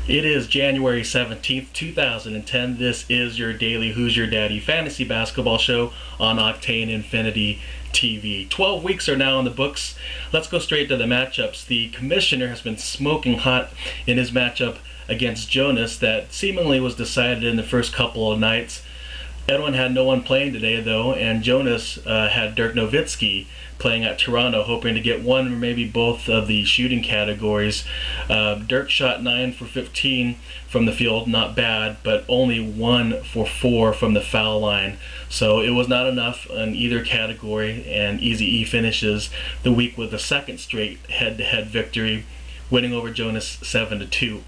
It is January 17th, 2010. This is your daily Hoosier Daddy fantasy basketball show on Octane Infinity TV. 12 weeks are now in the books. Let's go straight to the matchups. The commissioner has been smoking hot in his matchup against Jonas that seemingly was decided in the first couple of nights. Edwin had no one playing today, though, and Jonas had Dirk Nowitzki playing at Toronto, hoping to get one or maybe both of the shooting categories. Dirk shot 9 for 15 from the field, not bad, but only 1 for 4 from the foul line. So it was not enough in either category, and Easy E finishes the week with a second straight head-to-head victory, winning over Jonas 7-2.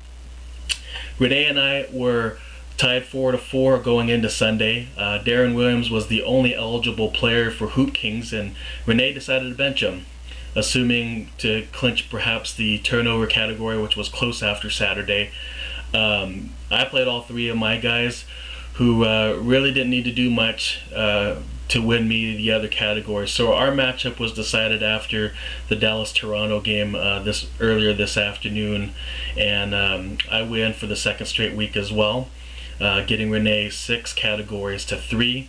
Renee and I were tied 4-4 going into Sunday. Darren Williams was the only eligible player for HoopKings, and Renee decided to bench him, assuming to clinch perhaps the turnover category, which was close after Saturday. I played all three of my guys, who really didn't need to do much to win me the other categories. So our matchup was decided after the Dallas-Toronto game earlier this afternoon, and I win for the second straight week as well. Getting Renee 6 categories to 3.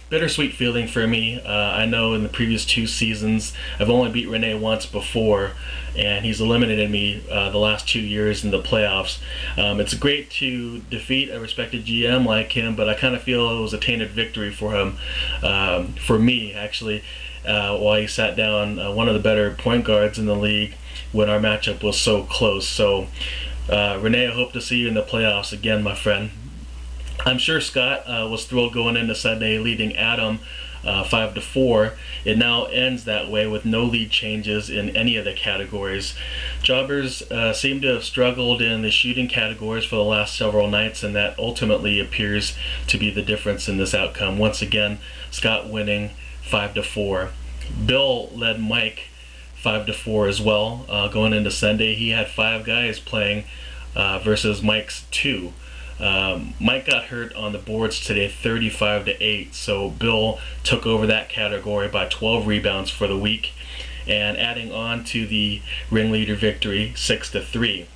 Bittersweet feeling for me. I know in the previous 2 seasons I've only beat Renee once before, and he's eliminated me the last 2 years in the playoffs. It's great to defeat a respected GM like him, but I kind of feel it was a tainted victory for him, for me actually, while he sat down one of the better point guards in the league when our matchup was so close. So Renee, I hope to see you in the playoffs again, my friend. I'm sure Scott was thrilled going into Sunday, leading Adam 5-4. It now ends that way with no lead changes in any of the categories. Jobbers seem to have struggled in the shooting categories for the last several nights, and that ultimately appears to be the difference in this outcome. Once again, Scott winning 5-4. Bill led Mike 5-4 as well going into Sunday. He had 5 guys playing versus Mike's 2. Mike got hurt on the boards today, 35-8. So Bill took over that category by 12 rebounds for the week, and adding on to the ringleader victory, 6-3.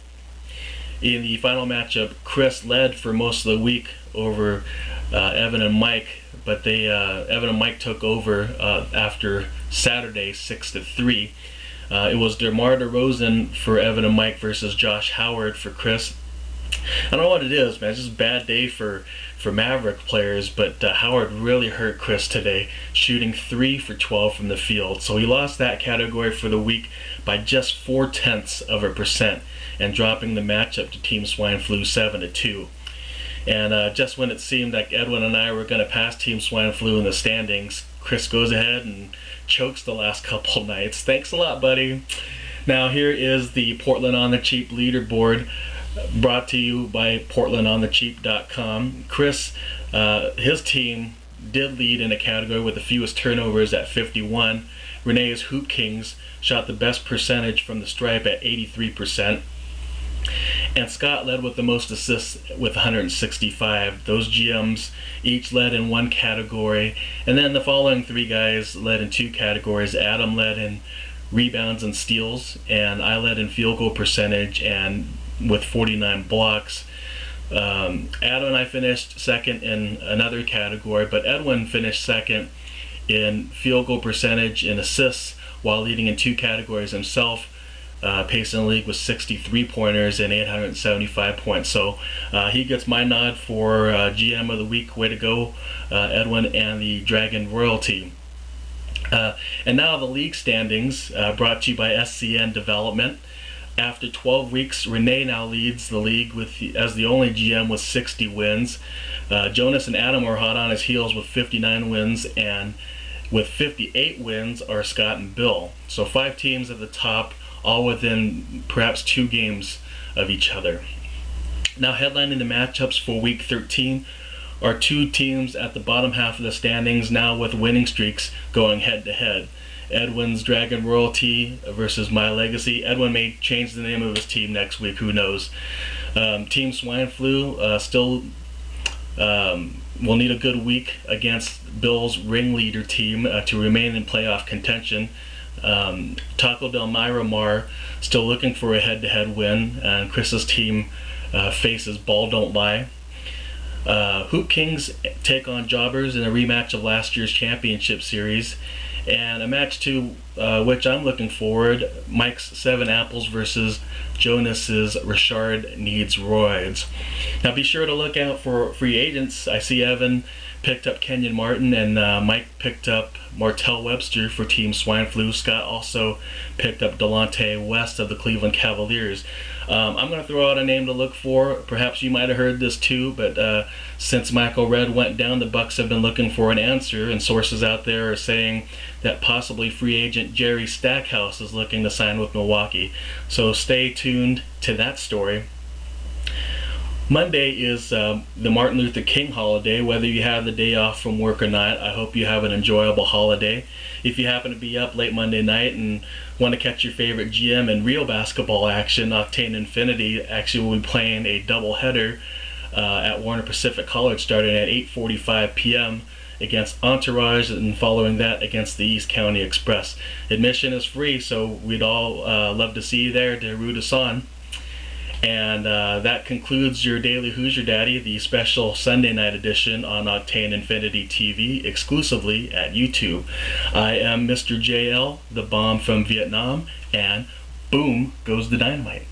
In the final matchup, Chris led for most of the week over Evan and Mike, but Evan and Mike took over after Saturday, 6-3. It was DeMar DeRozan for Evan and Mike versus Josh Howard for Chris. I don't know what it is, man. It's just a bad day for Maverick players, but Howard really hurt Chris today, shooting 3 for 12 from the field. So he lost that category for the week by just 0.4% and dropping the matchup to Team Swine Flu 7-2. And just when it seemed like Edwin and I were going to pass Team Swine Flu in the standings, Chris goes ahead and chokes the last couple nights. Thanks a lot, buddy. Now here is the Portland on the Cheap leaderboard, brought to you by PortlandOnTheCheap.com. Chris, his team did lead in a category with the fewest turnovers at 51. Renee's HoopKings shot the best percentage from the stripe at 83%. And Scott led with the most assists with 165. Those GMs each led in one category. And then the following 3 guys led in 2 categories. Adam led in rebounds and steals, and I led in field goal percentage and with 49 blocks. Adam and I finished second in another category, but Edwin finished second in field goal percentage and assists while leading in 2 categories himself. Pacing the league with 63 pointers and 875 points. So he gets my nod for GM of the week. Way to go, Edwin and the Dragon Royalty. And now the league standings, brought to you by SCN Development. After 12 weeks, Renee now leads the league as the only GM with 60 wins. Jonas and Adam are hot on his heels with 59 wins, and with 58 wins are Scott and Bill. So 5 teams at the top, all within perhaps 2 games of each other. Now headlining the matchups for week 13 are 2 teams at the bottom half of the standings, now with winning streaks going head to head. Edwin's Dragon Royalty versus My Legacy. Edwin may change the name of his team next week, who knows. Team Swine Flu still will need a good week against Bill's ringleader team to remain in playoff contention. Taco Del Miramar still looking for a head-to-head win, and Chris's team faces Ball Don't Lie. HoopKings take on Jobbers in a rematch of last year's championship series, and a match to which I'm looking forward, Mike's Seven Apples versus Jonas's Richard Needs Roids. Now be sure to look out for free agents. I see Evan picked up Kenyon Martin, and Mike picked up Martell Webster for Team Swine Flu. Scott also picked up Delonte West of the Cleveland Cavaliers. I'm going to throw out a name to look for. Perhaps you might have heard this too, but since Michael Redd went down, the Bucks have been looking for an answer, and sources out there are saying that possibly free agent Jerry Stackhouse is looking to sign with Milwaukee. So stay tuned to that story. Monday is the Martin Luther King holiday. Whether you have the day off from work or not, I hope you have an enjoyable holiday. If you happen to be up late Monday night and want to catch your favorite GM and real basketball action, Octane Infinity actually will be playing a doubleheader at Warner Pacific College starting at 8:45 p.m. against Entourage, and following that against the East County Express. Admission is free, so we'd all love to see you there to root us on. And that concludes your Daily Hoosier Daddy, the special Sunday night edition on Octane Infinity TV, exclusively at YouTube. I am Mr. JL, the bomb from Vietnam, and boom goes the dynamite.